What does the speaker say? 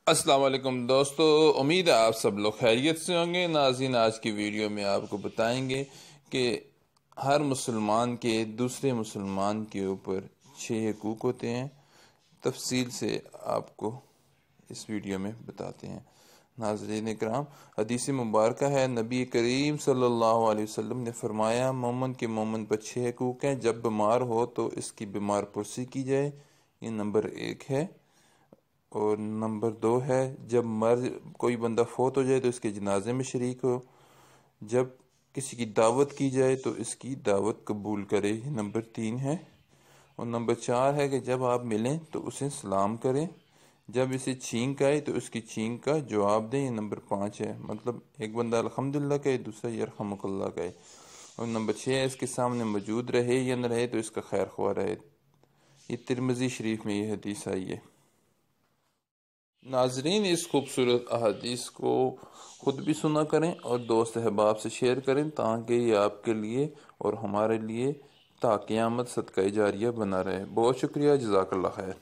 السلام علیکم دوستو، امید ہے آپ سب لوگ خیریت سے ہوں گے۔ ناظرین، آج کی ویڈیو میں آپ کو بتائیں گے کہ ہر مسلمان کے دوسرے مسلمان کے اوپر 6 حقوق ہوتے ہیں۔ تفصیل سے آپ کو اس ویڈیو میں بتاتے ہیں۔ ناظرین کرام، حدیث مبارکہ ہے، نبی کریم صلی اللہ علیہ وسلم نے فرمایا، مومن کے مومن پر 6 حقوق ہیں۔ جب بیمار ہو تو اس کی بیمار پرسی کی جائے، یہ نمبر 1 ہے۔ اور نمبر 2 ہے، جب کوئی بندہ فوت ہو جائے تو اس کے جنازے میں شریک ہو۔ جب کسی کی دعوت کی جائے تو اس کی دعوت قبول کرے، یہ نمبر 3 ہے۔ اور نمبر 4 ہے کہ جب آپ ملیں تو اسے سلام کریں۔ جب اسے چھینک آئے تو اس کی چھینک کا جواب دیں، یہ نمبر 5 ہے۔ مطلب ایک بندہ الحمدللہ کہے، دوسرا یرحمک اللہ کہے۔ اور نمبر 6 ہے، اس کے سامنے موجود رہے یا نہ رہے تو اس کا خیر خواہ رہے۔ یہ ترمذی شریف میں یہ حدیث آئی ہے۔ ناظرین، اس خوبصورت احادیث کو خود بھی سنا کریں اور دوست احباب سے شیئر کریں، تاکہ یہ آپ کے لیے اور ہمارے لیے تا قیامت صدقہ جاریہ بنا رہے۔ بہت شکریہ، جزاک اللہ خیر۔